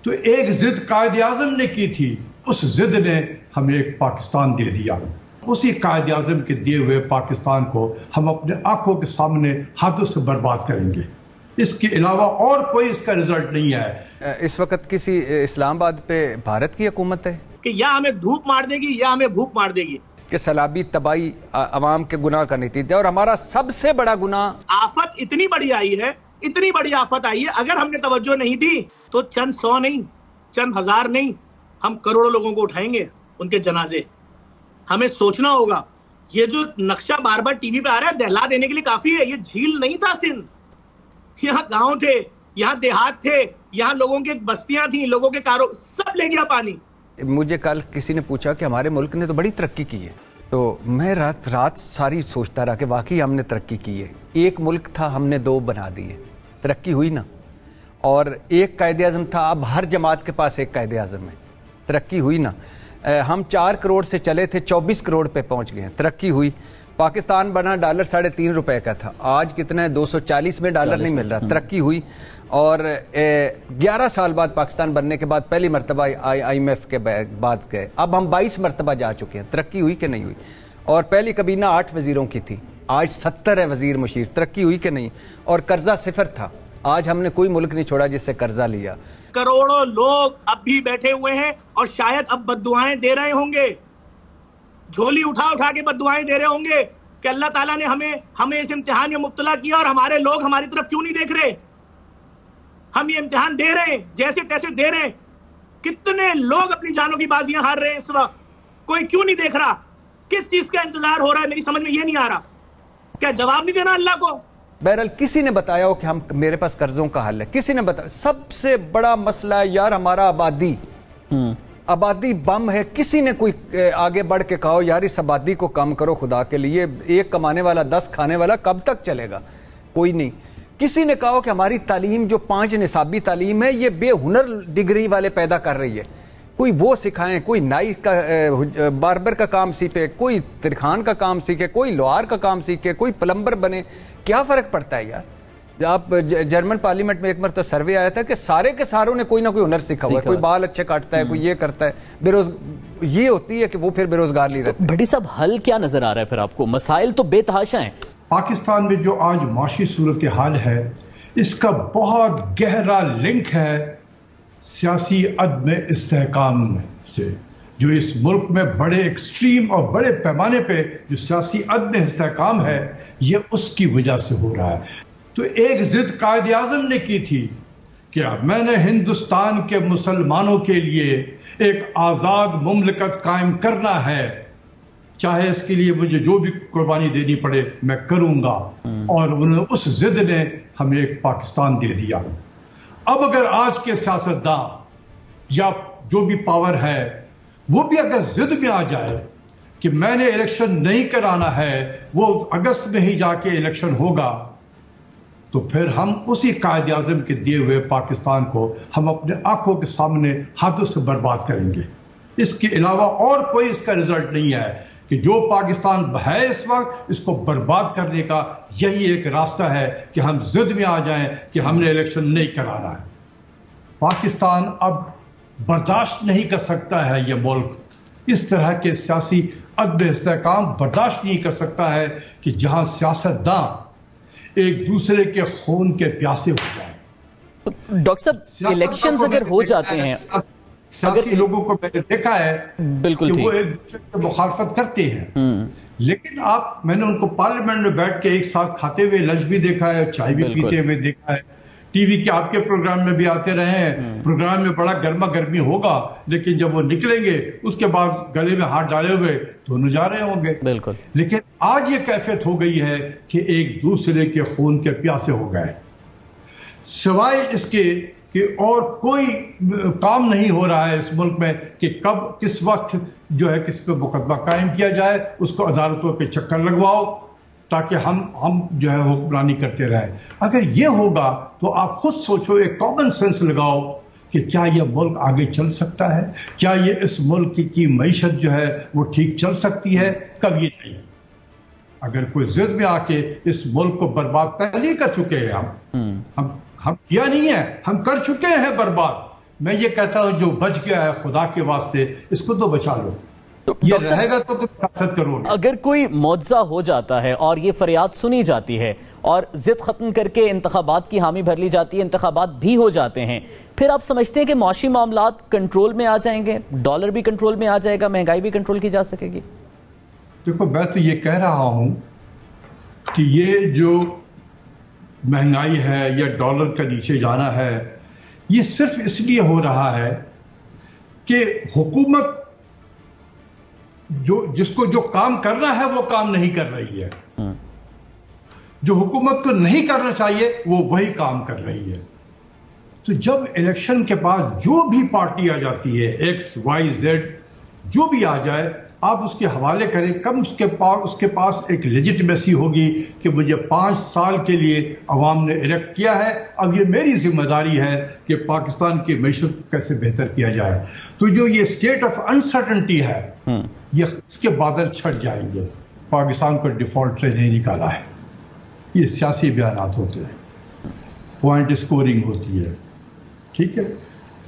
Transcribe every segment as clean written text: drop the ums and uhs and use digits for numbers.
تو ایک ضد قائد اعظم نے کی تھی، اس ضد نے ہمیں ایک پاکستان دے دیا. اسی قائد اعظم کے دیے ہوئے پاکستان کو ہم اپنے آنکھوں کے سامنے ہاتھوں سے برباد کریں گے. اس کے علاوہ اور کوئی اس کا رزلٹ نہیں ہے. اس وقت کسی اسلام آباد پہ بھارت کی حکومت ہے کہ یا ہمیں دھوپ مار دے گی یا ہمیں بھوک مار دے گی، کہ سیلابی تباہی عوام کے گناہ کا نتیجہ ہے. اور ہمارا سب سے بڑا گناہ، آفت اتنی بڑی آئی ہے، اتنی بڑی آفت آئی ہے، اگر ہم نے توجہ نہیں دی تو چند 100 نہیں، چند 1000 نہیں، ہم کروڑوں لوگوں کو اٹھائیں گے ان کے جنازے. ہمیں سوچنا ہوگا. یہ جو نقشہ بار بار ٹی وی پہ آ رہا ہے دہلا دینے کے لیے کافی ہے. یہ جھیل نہیں تھا سندھ، یہاں گاؤں تھے، یہاں دیہات تھے، یہاں لوگوں کی بستیاں تھیں، لوگوں کے سب لے گیا پانی. مجھے کل کسی نے پوچھا کہ ہمارے ملک نے تو بڑی ترقی کی ہے، تو میں رات ساری سوچتا رہا کہ واقعی ہم نے ترقی کی ہے. ایک ملک تھا، ہم نے 2 بنا دیے، ترقی ہوئی نا. اور ایک قائد اعظم تھا، اب ہر جماعت کے پاس ایک قائد اعظم ہے، ترقی ہوئی نا. ہم 4 کروڑ سے چلے تھے، 24 کروڑ پہ پہنچ گئے ہیں، ترقی ہوئی. پاکستان بنا $3.5 کا تھا، آج کتنا ہے؟ 240 میں ڈالر نہیں مل رہا، ترقی ہوئی. اور 11 سال بعد پاکستان بننے کے بعد پہلی مرتبہ IMF کے بعد گئے. اب ہم 22 مرتبہ جا چکے ہیں. ترقی ہوئی کہ نہیں ہوئی؟ اور پہلی کابینہ 8 وزیروں کی تھی، آج 70 ہے وزیر مشیر. ترقی ہوئی کہ نہیں؟ اور قرضہ 0 تھا، آج ہم نے کوئی ملک نہیں چھوڑا جس سے قرضہ لیا. کروڑوں لوگ اب بھی بیٹھے ہوئے ہیں اور شاید اب بددعائیں دے رہے ہوں گے، جھولی اٹھا اٹھا کے بددعائیں دے رہے ہوں گے کہ اللہ تعالیٰ نے ہمیں اس امتحان میں مبتلا کیا اور ہمارے لوگ ہماری طرف کیوں نہیں دیکھ رہے. ہم یہ امتحان دے رہے ہیں، جیسے تیسے دے رہے ہیں. کتنے لوگ اپنی جانوں کی بازیاں ہار رہے ہیں اس وقت، کوئی کیوں نہیں دیکھ رہا؟ کس چیز کا انتظار ہو رہا ہے؟ میری سمجھ میں یہ نہیں آ رہا. کیا جواب نہیں دینا اللہ کو؟ بہرحال کسی نے بتایا ہو کہ میرے پاس قرضوں کا حل ہے، کسی نے بتایا. سب سے بڑا مسئلہ ہے یار ہمارا آبادی بم ہے. کسی نے کوئی آگے بڑھ کے کہا یار اس آبادی کو کم کرو خدا کے لیے، 1 کمانے والا 10 کھانے والا کب تک چلے گا؟ کوئی نہیں. کسی نے کہا کہ ہماری تعلیم جو 5 نصابی تعلیم ہے یہ بے ہنر ڈگری والے پیدا کر رہی ہے. کوئی وہ سکھائیں، کوئی نائی کا باربر کا کام سیکھے، کوئی ترخان کا کام سیکھے، کوئی لوہار کا کام سیکھے، کوئی پلمبر بنے. کیا فرق پڑتا ہے یار؟ آپ جرمن پارلیمنٹ میں ایک مرتبہ سروے آیا تھا کہ سارے کے ساروں نے کوئی نہ کوئی ہنر سیکھا ہوا ہے. کوئی بال اچھے کاٹتا ہے، کوئی یہ کرتا ہے. یہ ہوتی ہے کہ وہ پھر بے روزگار نہیں رہتے. بھٹی صاحب حل کیا نظر آ رہا ہے پھر آپ کو؟ مسائل تو بے تحاشا ہیں. پاکستان میں جو آج معاشی صورتحال ہے اس کا بہت گہرا لنک ہے سیاسی عدم استحکام سے. جو اس ملک میں بڑے ایکسٹریم اور بڑے پیمانے پہ جو سیاسی عدم استحکام ہے یہ اس کی وجہ سے ہو رہا ہے. تو ایک ضد قائد اعظم نے کی تھی کہ میں نے ہندوستان کے مسلمانوں کے لیے ایک آزاد مملکت قائم کرنا ہے، چاہے اس کے لیے مجھے جو بھی قربانی دینی پڑے میں کروں گا. اور اس ضد نے ہمیں ایک پاکستان دے دیا. اب اگر آج کے سیاستداں یا جو بھی پاور ہے وہ بھی اگر ضد میں آ جائے کہ میں نے الیکشن نہیں کرانا ہے، وہ اگست میں ہی جا کے الیکشن ہوگا، تو پھر ہم اسی قائد اعظم کے دیے ہوئے پاکستان کو ہم اپنے آنکھوں کے سامنے ہاتھوں سے برباد کریں گے. اس کے علاوہ اور کوئی اس کا رزلٹ نہیں ہے کہ جو پاکستان ہے اس وقت اس کو برباد کرنے کا یہی ایک راستہ ہے کہ ہم ضد میں آ جائیں کہ ہم نے الیکشن نہیں کرانا ہے. پاکستان اب برداشت نہیں کر سکتا ہے، یہ ملک اس طرح کے سیاسی عدم استحکام برداشت نہیں کر سکتا ہے کہ جہاں سیاستداں ایک دوسرے کے خون کے پیاسے ہو جائیں. ڈاکٹر صاحب الیکشنز اگر ہو جاتے ہیں، سیاسی لوگوں کو میں نے دیکھا ہے بالکل کہ وہ ایک دوسرے سے مخالفت کرتے ہیں، لیکن میں نے ان کو پارلیمنٹ میں بیٹھ کے ایک ساتھ کھاتے ہوئے لنچ بھی دیکھا ہے، چائے بھی پیتے ہوئے دیکھا ہے. ٹی وی کے آپ کے پروگرام میں بھی آتے رہے ہیں، پروگرام میں بڑا گرما گرمی ہوگا، لیکن جب وہ نکلیں گے اس کے بعد گلے میں ہاتھ ڈالے ہوئے دونوں جا رہے ہوں گے. بالکل. لیکن آج یہ کیفیت ہو گئی ہے کہ ایک دوسرے کے خون کے پیاسے ہو گئے، سوائے اس کے کہ اور کوئی کام نہیں ہو رہا ہے اس ملک میں کہ کب کس وقت جو ہے کس پہ مقدمہ قائم کیا جائے، اس کو عدالتوں پہ چکر لگواؤ تاکہ ہم جو ہے حکمرانی کرتے رہیں. اگر یہ ہوگا تو آپ خود سوچو، ایک کامن سینس لگاؤ کہ کیا یہ ملک آگے چل سکتا ہے؟ کیا یہ اس ملک کی معیشت جو ہے وہ ٹھیک چل سکتی ہے؟ کب یہ نہیں. اگر کوئی ضد میں آ کے اس ملک کو برباد پہلے کر چکے ہیں، ہم کیا نہیں ہے، ہم کر چکے ہیں برباد، میں یہ کہتا ہوں جو بچ گیا ہے خدا کے واسطے اس کو تو بچا لو، یہ رہے گا تو تم سیاست کرو گے۔ اگر کوئی معجزہ ہو جاتا ہے اور یہ فریاد سنی جاتی ہے اور ضد ختم کر کے انتخابات کی حامی بھر لی جاتی ہے، انتخابات بھی ہو جاتے ہیں، پھر آپ سمجھتے ہیں کہ معاشی معاملات کنٹرول میں آ جائیں گے، ڈالر بھی کنٹرول میں آ جائے گا، مہنگائی بھی کنٹرول کی جا سکے گی؟ دیکھو میں تو یہ کہہ رہا ہوں کہ یہ جو مہنگائی ہے یا ڈالر کا نیچے جانا ہے یہ صرف اس لیے ہو رہا ہے کہ حکومت جس کو جو کام کرنا ہے وہ کام نہیں کر رہی ہے، جو حکومت کو نہیں کرنا چاہیے وہ وہی کام کر رہی ہے۔ تو جب الیکشن کے بعد جو بھی پارٹی آ جاتی ہے ایکس وائی زیڈ جو بھی آ جائے آپ اس کے حوالے کریں، کم اس کے پاس ایک لیجٹمیسی ہوگی کہ مجھے 5 سال کے لیے عوام نے الیکٹ کیا ہے، اب یہ میری ذمہ داری ہے کہ پاکستان کی معیشت کو کیسے بہتر کیا جائے۔ تو جو یہ اسٹیٹ آف انسرٹنٹی ہے یہ اس کے بادل چھٹ جائیں گے۔ پاکستان کو ڈیفالٹ سے نہیں نکالا ہے، یہ سیاسی بیانات ہوتے ہیں، پوائنٹ اسکورنگ ہوتی ہے، ٹھیک ہے۔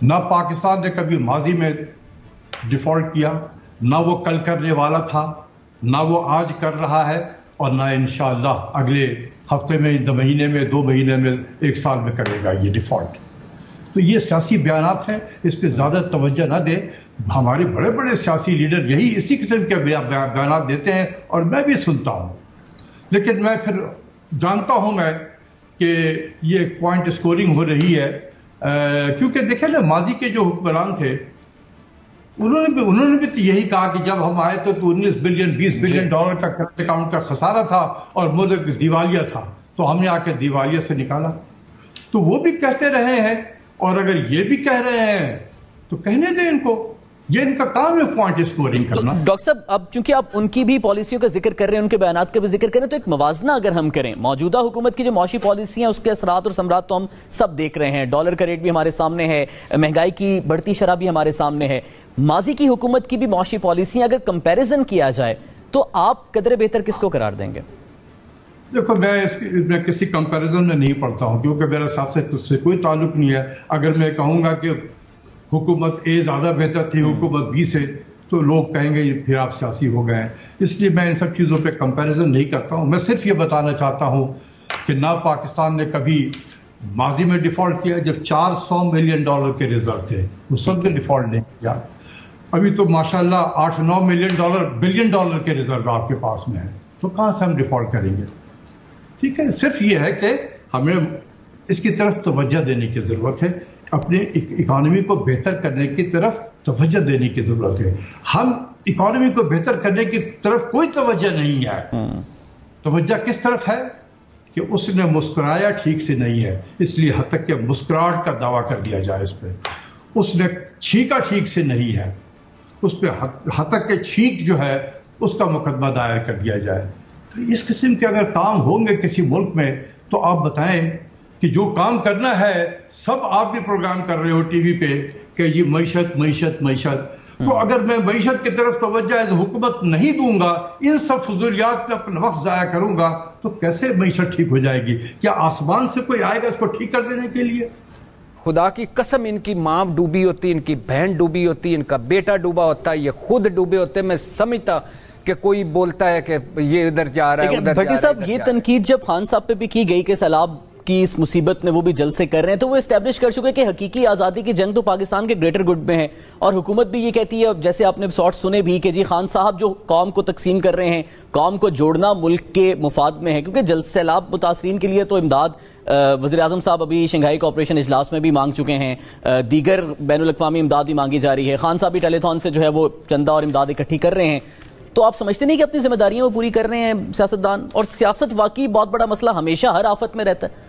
نہ پاکستان نے کبھی ماضی میں ڈیفالٹ کیا، نہ وہ کل کرنے والا تھا، نہ وہ آج کر رہا ہے، اور نہ انشاءاللہ اگلے ہفتے میں، 2 مہینے میں، 2 مہینے میں، 1 سال میں کرے گا یہ ڈیفالٹ۔ تو یہ سیاسی بیانات ہیں، اس پہ زیادہ توجہ نہ دیں۔ ہمارے بڑے بڑے سیاسی لیڈر یہی اسی قسم کے بیانات دیتے ہیں اور میں بھی سنتا ہوں، لیکن میں پھر جانتا ہوں میں کہ یہ پوائنٹ اسکورنگ ہو رہی ہے، کیونکہ دیکھیں نا ماضی کے جو حکمران تھے انہوں نے بھی تو یہی کہا کہ جب ہم آئے تو 19 بلین 20 بلین ڈالر کا کرنٹ اکاؤنٹ کا خسارہ تھا اور ملک دیوالیہ تھا، تو ہم نے آ کے دیوالیہ سے نکالا۔ تو وہ بھی کہتے رہے ہیں، اور اگر یہ بھی کہہ رہے ہیں تو کہنے دیں ان کو، یہ ان کا کام ہے پوائنٹ اسکورنگ کرنا۔ ڈاکٹر صاحب اب چونکہ آپ ان کی بھی پالیسیوں کا ذکر کر رہے ہیں، ان کے بیانات کا بھی ذکر کر رہے ہیں، تو ایک موازنہ اگر ہم کریں موجودہ حکومت کی جو معاشی پالیسی ہیں اس کے اثرات اور ثمرات تو ہم سب دیکھ رہے ہیں، ڈالر کا ریٹ بھی ہمارے سامنے ہے، مہنگائی کی بڑھتی شرح بھی ہمارے سامنے ہے، ماضی کی حکومت کی بھی معاشی پالیسیاں اگر کمپیریزن کیا جائے تو آپ قدر بہتر کس کو قرار دیں گے؟ دیکھو میں کسی کمپیریزن میں نہیں پڑتا ہوں، کیونکہ میرا سیاست اس سے کوئی تعلق نہیں ہے۔ اگر میں کہوں گا کہ حکومت اے زیادہ بہتر تھی حکومت بی سے تو لوگ کہیں گے پھر آپ سیاسی ہو گئے ہیں، اس لیے میں ان سب چیزوں پہ کمپیریزن نہیں کرتا ہوں۔ میں صرف یہ بتانا چاہتا ہوں کہ نہ پاکستان نے کبھی ماضی میں ڈیفالٹ کیا جب 400 ملین ڈالر کے ریزرو تھے، اس سب نے ڈیفالٹ نہیں کیا۔ ابھی تو ماشاءاللہ 8-9 بلین ڈالر کے ریزرو آپ کے پاس میں ہے، تو کہاں سے ہم ڈیفالٹ کریں گے؟ ٹھیک ہے، صرف یہ ہے کہ ہمیں اس کی طرف توجہ دینے کی ضرورت ہے، اپنے اکانومی کو بہتر کرنے کی طرف توجہ دینے کی ضرورت ہے۔ ہم اکانومی کو بہتر کرنے کی طرف کوئی توجہ نہیں ہے، توجہ کس طرف ہے کہ اس نے مسکرایا ٹھیک سے نہیں ہے، اس لیے حد تک کہ مسکراہٹ کا دعویٰ کر دیا جائے اس پہ، اس نے چھینکا ٹھیک سے نہیں ہے، اس پہ حد تک کہ چھینک جو ہے اس کا مقدمہ دائر کر دیا جائے۔ تو اس قسم کے اگر کام ہوں گے کسی ملک میں تو آپ بتائیں کہ جو کام کرنا ہے سب آپ بھی پروگرام کر رہے ہو ٹی وی پہ کہ یہ معیشت معیشت معیشت، تو اگر میں معیشت کی طرف توجہ حکومت نہیں دوں گا، ان سب فضولیات پہ اپنا وقت ضائع کروں گا، تو کیسے معیشت ٹھیک ہو جائے گی؟ کیا آسمان سے کوئی آئے گا اس کو ٹھیک کر دینے کے لیے؟ خدا کی قسم ان کی ماں ڈوبی ہوتی، ان کی بہن ڈوبی ہوتی، ان کا بیٹا ڈوبا ہوتا، یہ خود ڈوبے ہوتے، میں سمجھتا کہ کوئی بولتا ہے کہ یہ ادھر جا رہا ہے ادھر جا رہا ہے۔ بھٹی صاحب یہ تنقید جب خان صاحب پہ بھی کی گئی کہ سیلاب کی اس مصیبت میں وہ بھی جلد سے کر رہے ہیں، تو وہ اسٹیبلش کر چکے کہ حقیقی آزادی کی جنگ تو پاکستان کے گریٹر گڈ میں ہے، اور حکومت بھی یہ کہتی ہے، جیسے آپ نے شارٹ سنے بھی، کہ جی خان صاحب جو قوم کو تقسیم کر رہے ہیں، قوم کو جوڑنا ملک کے مفاد میں ہے، کیونکہ جلد سیلاب متاثرین کے لیے تو امداد وزیر اعظم صاحب ابھی شنگھائی کوآپریشن اجلاس میں بھی مانگ چکے ہیں، دیگر بین الاقوامی امداد بھی مانگی جا رہی ہے، خان صاحب بھی ٹیلی تھون سے جو ہے وہ چندہ اور امداد اکٹھی کر رہے ہیں۔ تو آپ سمجھتے نہیں کہ اپنی ذمہ داریوں کو پوری کر رہے ہیں سیاستدان؟ اور سیاست واقعی بہت بڑا مسئلہ ہمیشہ ہر آفت میں رہتا ہے۔